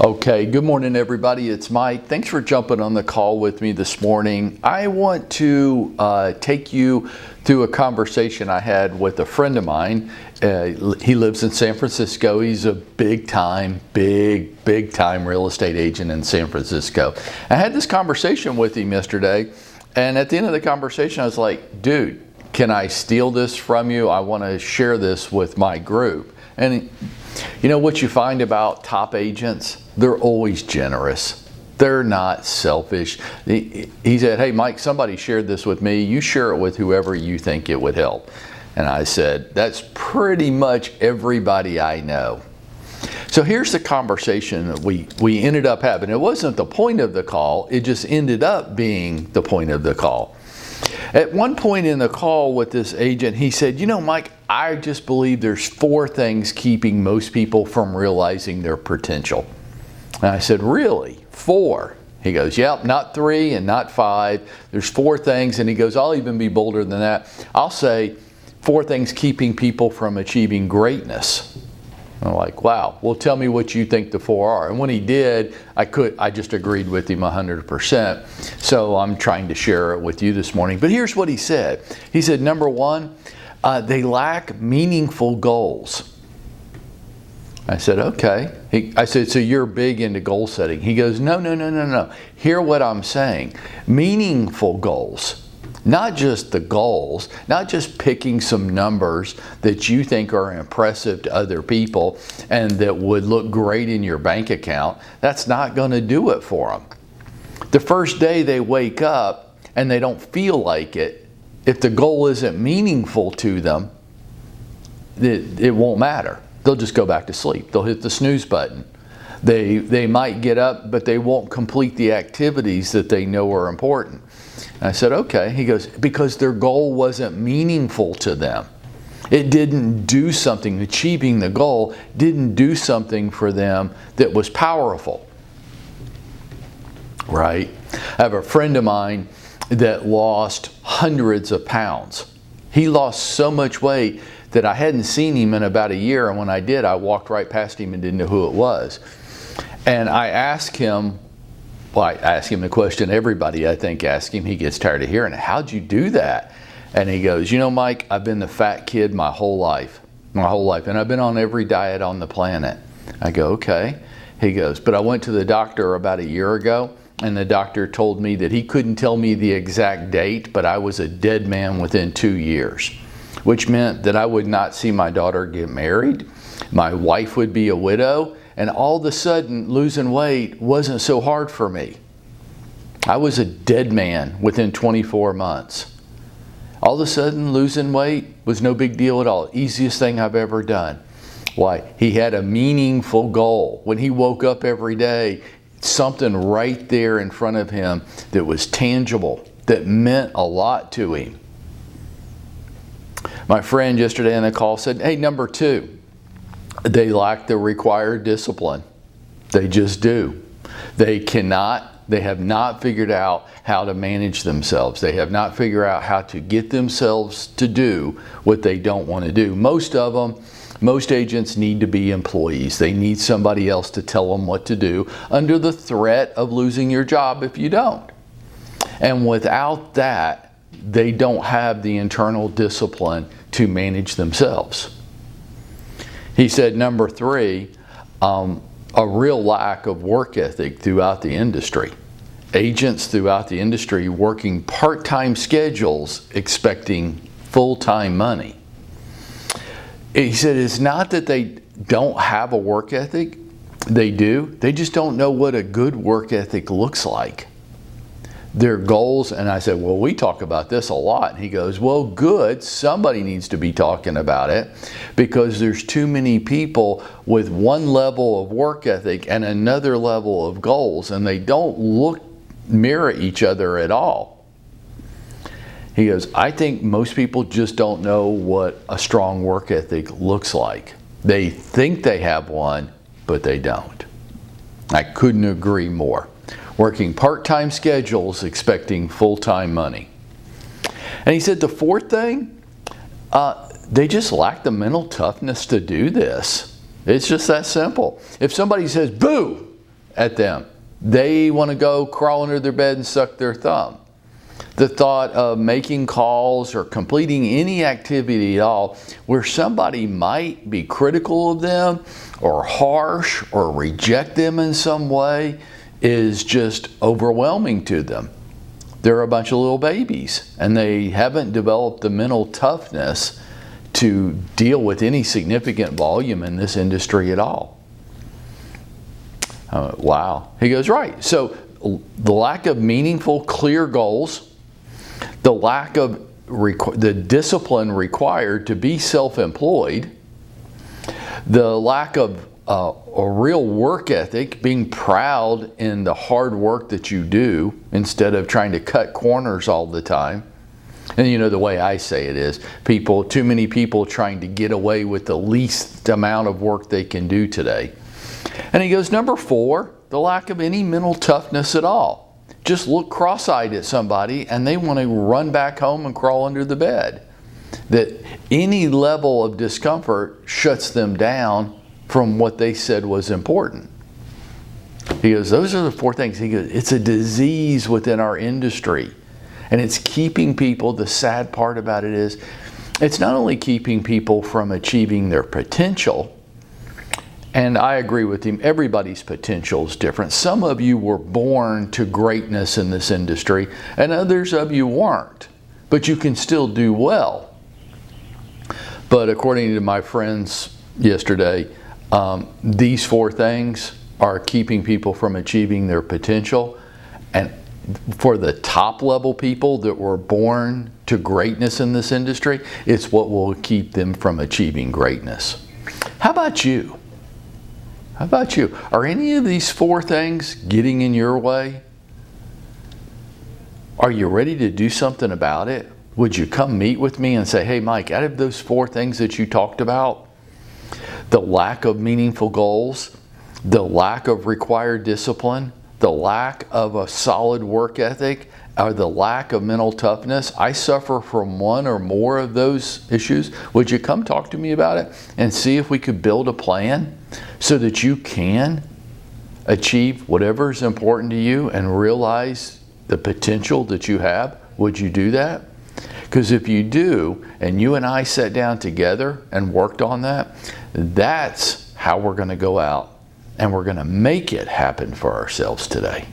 Okay, good morning everybody. It's Mike. Thanks for jumping on the call with me this morning. I want to take you through a conversation I had with a friend of mine. He lives in San Francisco. He's a big time real estate agent in San Francisco. I had this conversation with him yesterday, and at the end of the conversation I was like, dude, can I steal this from you? I want to share this with my group. And you know what you find about top agents? They're always generous. They're not selfish. He said, hey Mike, somebody shared this with me. You share it with whoever you think it would help. And I said, that's pretty much everybody I know. So here's the conversation that we ended up having. It wasn't the point of the call, it just ended up being the point of the call. At one point in the call with this agent, he said, you know, Mike, I just believe there's 4 things keeping most people from realizing their potential. And I said, really? 4? He goes, yep, not 3 and not 5. There's 4 things. And he goes, I'll even be bolder than that. I'll say 4 things keeping people from achieving greatness. I'm like, wow, well, tell me what you think the 4 are. And when he did, I just agreed with him 100%. So I'm trying to share it with you this morning. But here's what he said. He said, number 1, they lack meaningful goals. I said, okay. I said, so you're big into goal setting. He goes, no. Hear what I'm saying. Meaningful goals. Not just the goals, not just picking some numbers that you think are impressive to other people and that would look great in your bank account. That's not going to do it for them. The first day they wake up and they don't feel like it, if the goal isn't meaningful to them, it won't matter. They'll just go back to sleep. They'll hit the snooze button. They might get up, but they won't complete the activities that they know are important. And I said, okay. He goes, because their goal wasn't meaningful to them. It didn't do something, achieving the goal didn't do something for them that was powerful. Right? I have a friend of mine that lost hundreds of pounds. He lost so much weight that I hadn't seen him in about a year, and when I did, I walked right past him and didn't know who it was. And I asked him, well, I asked him the question everybody, I think, asks him. He gets tired of hearing it. How'd you do that? And he goes, you know, Mike, I've been the fat kid my whole life. And I've been on every diet on the planet. I go, okay. He goes, but I went to the doctor about a year ago, and the doctor told me that he couldn't tell me the exact date, but I was a dead man within 2 years, which meant that I would not see my daughter get married. My wife would be a widow. And all of a sudden, losing weight wasn't so hard for me. I was a dead man within 24 months. All of a sudden, losing weight was no big deal at all. Easiest thing I've ever done. Why? He had a meaningful goal. When he woke up every day, something right there in front of him that was tangible, that meant a lot to him. My friend yesterday on the call said, hey, number 2. They lack the required discipline. They just do. They have not figured out how to manage themselves. They have not figured out how to get themselves to do what they don't want to do. Most agents need to be employees. They need somebody else to tell them what to do under the threat of losing your job if you don't. And without that, they don't have the internal discipline to manage themselves. He said, number 3, a real lack of work ethic throughout the industry. Agents throughout the industry working part-time schedules expecting full-time money. He said, it's not that they don't have a work ethic. They do. They just don't know what a good work ethic looks like. Their goals, and I said, well, we talk about this a lot. And he goes, well, good, somebody needs to be talking about it, because there's too many people with one level of work ethic and another level of goals, and they don't mirror each other at all. He goes, I think most people just don't know what a strong work ethic looks like. They think they have one, but they don't. I couldn't agree more. Working part-time schedules, expecting full-time money. And he said the 4th thing, they just lack the mental toughness to do this. It's just that simple. If somebody says, boo, at them. They want to go crawl under their bed and suck their thumb. The thought of making calls or completing any activity at all where somebody might be critical of them or harsh or reject them in some way is just overwhelming to them. They're a bunch of little babies and they haven't developed the mental toughness to deal with any significant volume in this industry at all. Wow. He goes, right. So the lack of meaningful, clear goals, the lack of the discipline required to be self-employed, the lack of a real work ethic, being proud in the hard work that you do instead of trying to cut corners all the time. And you know, the way I say it is, too many people trying to get away with the least amount of work they can do today. And he goes, number 4, the lack of any mental toughness at all. Just look cross-eyed at somebody and they want to run back home and crawl under the bed. That any level of discomfort shuts them down from what they said was important. He goes, those are the 4 things. He goes, it's a disease within our industry. And it's keeping people, the sad part about it is, it's not only keeping people from achieving their potential, and I agree with him, everybody's potential is different. Some of you were born to greatness in this industry, and others of you weren't. But you can still do well. But according to my friends yesterday, these 4 things are keeping people from achieving their potential. And for the top level people that were born to greatness in this industry, it's what will keep them from achieving greatness. How about you? How about you? Are any of these 4 things getting in your way? Are you ready to do something about it? Would you come meet with me and say, hey Mike, out of those 4 things that you talked about, the lack of meaningful goals, the lack of required discipline, the lack of a solid work ethic, or the lack of mental toughness, I suffer from one or more of those issues. Would you come talk to me about it and see if we could build a plan so that you can achieve whatever is important to you and realize the potential that you have? Would you do that? Because if you do, and you and I sat down together and worked on that, that's how we're going to go out and we're going to make it happen for ourselves today.